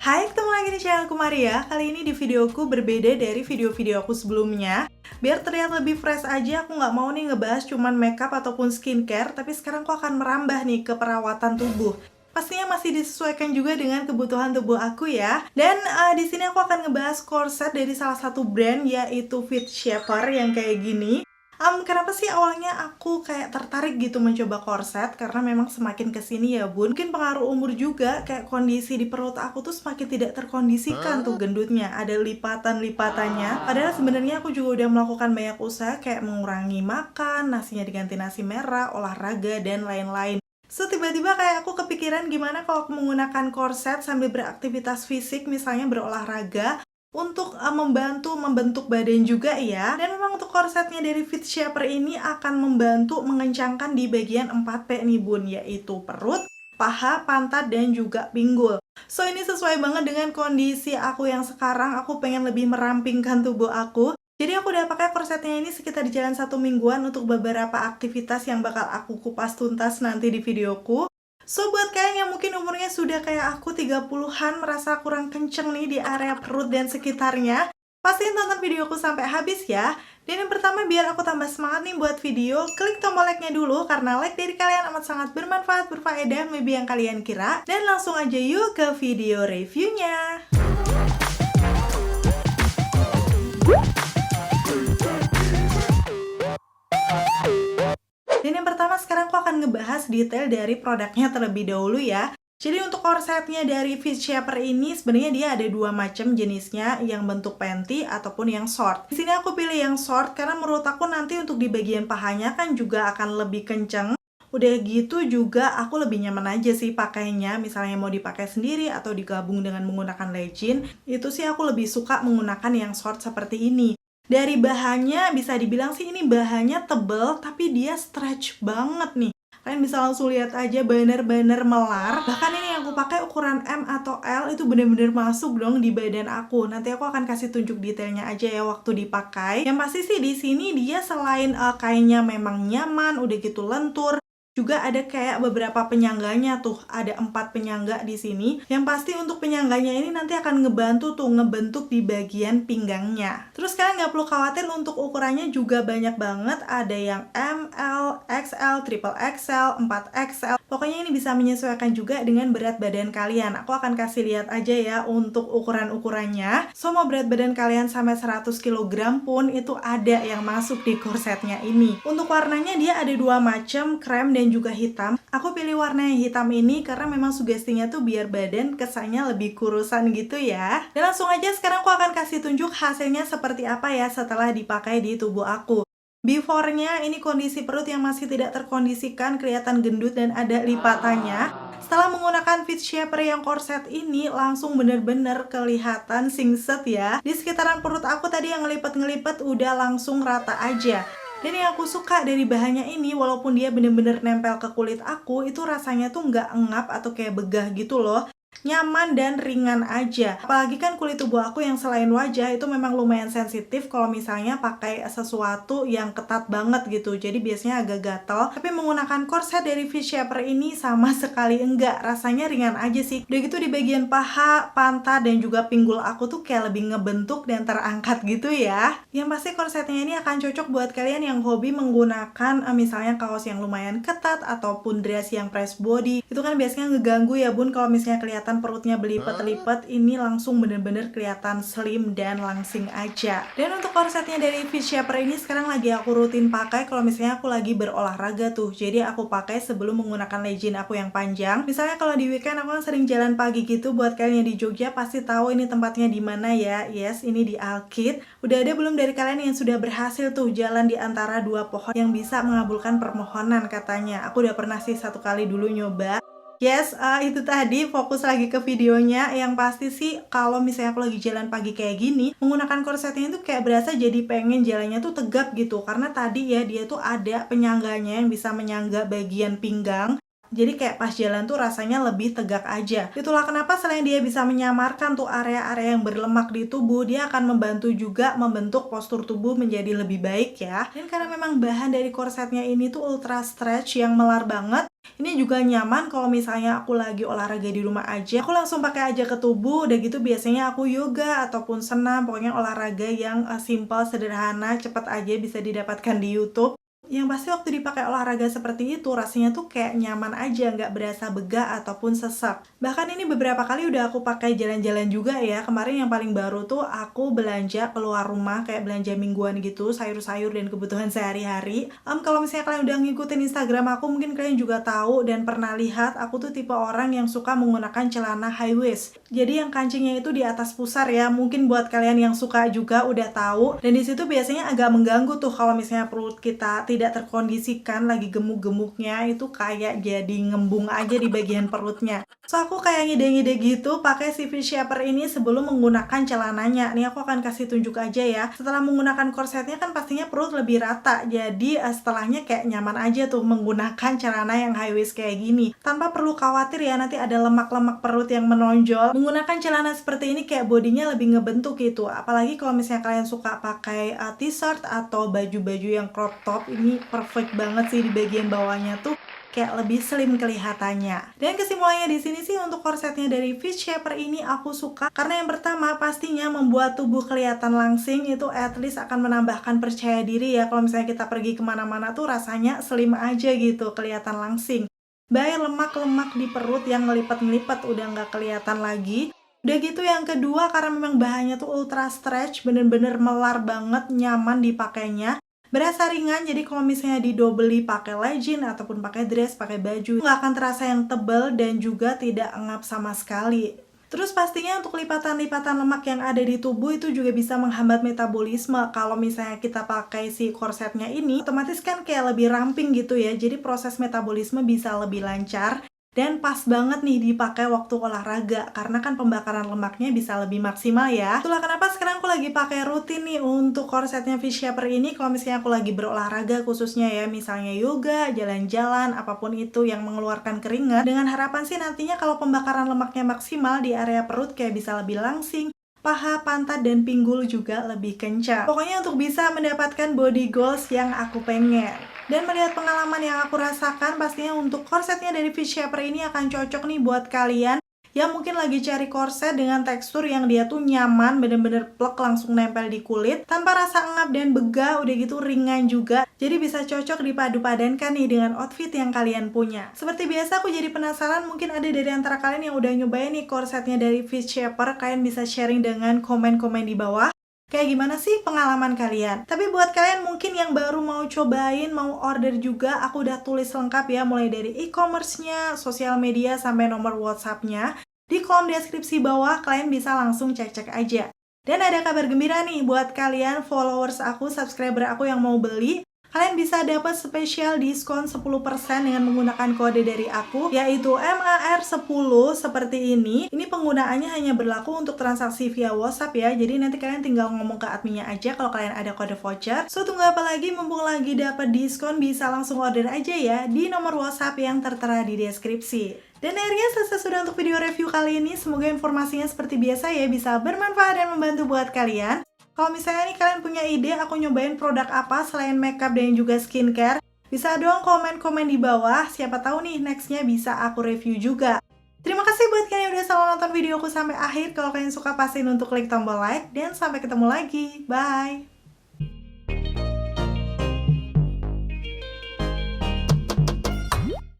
Hai, ketemu lagi di channelku Maria. Kali ini di videoku berbeda dari video-video aku sebelumnya. Biar terlihat lebih fresh aja, aku nggak mau nih ngebahas cuman makeup ataupun skincare, tapi sekarang aku akan merambah nih ke perawatan tubuh. Pastinya masih disesuaikan juga dengan kebutuhan tubuh aku ya. Dan di sini aku akan ngebahas corset dari salah satu brand yaitu Fit Shaper yang kayak gini. Kenapa sih awalnya aku kayak tertarik gitu mencoba korset? Karena memang semakin kesini ya bun, mungkin pengaruh umur juga, kayak kondisi di perut aku tuh semakin tidak terkondisikan tuh gendutnya, ada lipatan-lipatannya. Padahal sebenarnya aku juga udah melakukan banyak usaha kayak mengurangi makan, nasinya diganti nasi merah, olahraga, dan lain-lain. So tiba-tiba kayak aku kepikiran gimana kalau aku menggunakan korset sambil beraktivitas fisik, misalnya berolahraga, untuk membantu membentuk badan juga ya. Dan memang untuk korsetnya dari Fit Shaper ini akan membantu mengencangkan di bagian 4P nih bun, yaitu perut, paha, pantat, dan juga pinggul. So ini sesuai banget dengan kondisi aku yang sekarang. Aku pengen lebih merampingkan tubuh aku. Jadi aku udah pakai korsetnya ini sekitar di jalan 1 mingguan untuk beberapa aktivitas yang bakal aku kupas tuntas nanti di videoku. So, buat kalian yang mungkin umurnya sudah kayak aku 30-an, merasa kurang kenceng nih di area perut dan sekitarnya, pastiin tonton videoku sampai habis ya. Dan yang pertama, biar aku tambah semangat nih buat video, klik tombol like-nya dulu, karena like dari kalian amat sangat bermanfaat, berfaedah, maybe yang kalian kira. Dan langsung aja yuk ke video reviewnya. Dan yang pertama sekarang aku akan ngebahas detail dari produknya terlebih dahulu ya. Jadi untuk korsetnya dari Fit Shaper ini sebenarnya dia ada dua macam jenisnya, yang bentuk panty ataupun yang short. Di sini aku pilih yang short karena menurut aku nanti untuk di bagian pahanya kan juga akan lebih kenceng. Udah gitu juga aku lebih nyaman aja sih pakainya, misalnya mau dipakai sendiri atau digabung dengan menggunakan legging, itu sih aku lebih suka menggunakan yang short seperti ini. Dari bahannya bisa dibilang sih ini bahannya tebel tapi dia stretch banget nih. Kalian bisa langsung lihat aja bener-bener melar. Bahkan ini yang aku pakai ukuran M atau L itu bener-bener masuk dong di badan aku. Nanti aku akan kasih tunjuk detailnya aja ya waktu dipakai. Yang pasti sih di sini dia selain kainnya memang nyaman, udah gitu lentur, juga ada kayak beberapa penyangganya tuh, ada 4 penyangga di sini. Yang pasti untuk penyangganya ini nanti akan ngebantu tuh ngebentuk di bagian pinggangnya. Terus kalian nggak perlu khawatir untuk ukurannya juga banyak banget, ada yang M, L, XL, triple XL, 4XL. Pokoknya ini bisa menyesuaikan juga dengan berat badan kalian. Aku akan kasih lihat aja ya untuk ukuran-ukurannya. So mau berat badan kalian sampai 100 kg pun itu ada yang masuk di korsetnya ini. Untuk warnanya dia ada dua macam, krem dan juga hitam. Aku pilih warna yang hitam ini karena memang sugestinya tuh biar badan kesannya lebih kurusan gitu ya. Dan langsung aja sekarang aku akan kasih tunjuk hasilnya seperti apa ya setelah dipakai di tubuh aku. Before-nya ini kondisi perut yang masih tidak terkondisikan, kelihatan gendut dan ada lipatannya. Setelah menggunakan Fit Shaper yang korset ini langsung bener-bener kelihatan singset ya. Di sekitaran perut aku tadi yang ngelipet-ngelipet udah langsung rata aja. Dan yang aku suka dari bahannya ini, walaupun dia bener-bener nempel ke kulit aku, itu rasanya tuh nggak engap atau kayak begah gitu loh. Nyaman dan ringan aja. Apalagi kan kulit tubuh aku yang selain wajah itu memang lumayan sensitif kalau misalnya pakai sesuatu yang ketat banget gitu. Jadi biasanya agak gatel. Tapi menggunakan korset dari Fit Shaper ini sama sekali enggak. Rasanya ringan aja sih. Udah gitu di bagian paha, pantat, dan juga pinggul aku tuh kayak lebih ngebentuk dan terangkat gitu ya. Yang pasti korsetnya ini akan cocok buat kalian yang hobi menggunakan misalnya kaos yang lumayan ketat ataupun dress yang press body. Itu kan biasanya ngeganggu ya bun kalau misalnya kelihatan perutnya belipet-lipet, ini langsung bener-bener kelihatan slim dan langsing aja. Dan untuk korsetnya dari Fit Shaper ini sekarang lagi aku rutin pakai kalau misalnya aku lagi berolahraga tuh. Jadi aku pakai sebelum menggunakan legging aku yang panjang. Misalnya kalau di weekend aku kan sering jalan pagi gitu, buat kalian yang di Jogja pasti tahu ini tempatnya di mana ya. Yes, ini di Alkit. Udah ada belum dari kalian yang sudah berhasil tuh jalan di antara dua pohon yang bisa mengabulkan permohonan katanya? Aku udah pernah sih 1 kali dulu nyoba. Yes, itu tadi fokus lagi ke videonya. Yang pasti sih kalau misalnya aku lagi jalan pagi kayak gini, menggunakan korsetnya itu kayak berasa jadi pengen jalannya tuh tegap gitu. Karena tadi ya dia tuh ada penyangganya yang bisa menyangga bagian pinggang. Jadi kayak pas jalan tuh rasanya lebih tegak aja. Itulah kenapa selain dia bisa menyamarkan tuh area-area yang berlemak di tubuh, dia akan membantu juga membentuk postur tubuh menjadi lebih baik ya. Dan karena memang bahan dari korsetnya ini tuh ultra stretch yang melar banget, ini juga nyaman kalau misalnya aku lagi olahraga di rumah aja. Aku langsung pakai aja ke tubuh, udah gitu biasanya aku yoga ataupun senam, pokoknya olahraga yang simple, sederhana, cepet aja bisa didapatkan di YouTube. Yang pasti waktu dipakai olahraga seperti itu rasanya tuh kayak nyaman aja, nggak berasa begah ataupun sesak. Bahkan ini beberapa kali udah aku pakai jalan-jalan juga ya. Kemarin yang paling baru tuh aku belanja keluar rumah, kayak belanja mingguan gitu, sayur-sayur dan kebutuhan sehari-hari. Kalau misalnya kalian udah ngikutin Instagram aku, mungkin kalian juga tahu dan pernah lihat aku tuh tipe orang yang suka menggunakan celana high waist. Jadi yang kancingnya itu di atas pusar ya. Mungkin buat kalian yang suka juga udah tahu. Dan di situ biasanya agak mengganggu tuh kalau misalnya perut kita tidak terkondisikan, lagi gemuk-gemuknya itu kayak jadi ngembung aja di bagian perutnya. So aku kayak ngide-ngide gitu pakai si V-Shaper ini sebelum menggunakan celananya. Nih aku akan kasih tunjuk aja ya. Setelah menggunakan korsetnya kan pastinya perut lebih rata. Jadi setelahnya kayak nyaman aja tuh menggunakan celana yang high waist kayak gini. Tanpa perlu khawatir ya nanti ada lemak-lemak perut yang menonjol. Menggunakan celana seperti ini kayak bodinya lebih ngebentuk gitu. Apalagi kalau misalnya kalian suka pakai t-shirt atau baju-baju yang crop top, ini perfect banget sih di bagian bawahnya tuh kayak lebih slim kelihatannya. Dan kesimpulannya di sini sih untuk korsetnya dari V-Shaper ini aku suka karena yang pertama pastinya membuat tubuh kelihatan langsing, itu at least akan menambahkan percaya diri ya. Kalau misalnya kita pergi kemana-mana tuh rasanya slim aja gitu, kelihatan langsing. Bayar lemak-lemak di perut yang ngelipet-ngelipet udah nggak kelihatan lagi. Udah gitu yang kedua karena memang bahannya tuh ultra stretch, bener-bener melar banget, nyaman dipakainya. Berasa ringan, jadi kalau misalnya didobeli pakai legging ataupun pakai dress, pakai baju, nggak akan terasa yang tebel dan juga tidak ngap sama sekali. Terus pastinya untuk lipatan-lipatan lemak yang ada di tubuh itu juga bisa menghambat metabolisme. Kalau misalnya kita pakai si korsetnya ini, otomatis kan kayak lebih ramping gitu ya, jadi proses metabolisme bisa lebih lancar. Dan pas banget nih dipakai waktu olahraga karena kan pembakaran lemaknya bisa lebih maksimal ya. Itulah kenapa sekarang aku lagi pakai rutin nih untuk korsetnya V-Shaper ini kalau misalnya aku lagi berolahraga khususnya ya, misalnya yoga, jalan-jalan, apapun itu yang mengeluarkan keringat. Dengan harapan sih nantinya kalau pembakaran lemaknya maksimal di area perut kayak bisa lebih langsing, paha, pantat, dan pinggul juga lebih kencang. Pokoknya untuk bisa mendapatkan body goals yang aku pengen. Dan melihat pengalaman yang aku rasakan, pastinya untuk korsetnya dari V-Shaper ini akan cocok nih buat kalian yang mungkin lagi cari korset dengan tekstur yang dia tuh nyaman, bener-bener plek langsung nempel di kulit, tanpa rasa engap dan begah, udah gitu ringan juga. Jadi bisa cocok dipadu-padankan nih dengan outfit yang kalian punya. Seperti biasa aku jadi penasaran, mungkin ada dari antara kalian yang udah nyobain nih korsetnya dari V-Shaper, kalian bisa sharing dengan komen-komen di bawah. Kayak gimana sih pengalaman kalian? Tapi buat kalian mungkin yang baru mau cobain, mau order juga, aku udah tulis lengkap ya, mulai dari e-commerce-nya, sosial media, sampai nomor WhatsApp-nya. Di kolom deskripsi bawah, kalian bisa langsung cek-cek aja. Dan ada kabar gembira nih buat kalian followers aku, subscriber aku yang mau beli. Kalian bisa dapat spesial diskon 10% dengan menggunakan kode dari aku, yaitu MAR10 seperti ini. Ini penggunaannya hanya berlaku untuk transaksi via WhatsApp ya, jadi nanti kalian tinggal ngomong ke adminnya aja kalau kalian ada kode voucher. So tunggu apa lagi, mumpung lagi dapat diskon, bisa langsung order aja ya di nomor WhatsApp yang tertera di deskripsi. Dan akhirnya selesai sudah untuk video review kali ini. Semoga informasinya seperti biasa ya bisa bermanfaat dan membantu buat kalian. Kalau misalnya nih kalian punya ide aku nyobain produk apa selain makeup dan juga skincare, bisa dong komen-komen di bawah. Siapa tahu nih nextnya bisa aku review juga. Terima kasih buat kalian yang udah selalu nonton videoku sampai akhir. Kalau kalian suka pastiin untuk klik tombol like dan sampai ketemu lagi. Bye!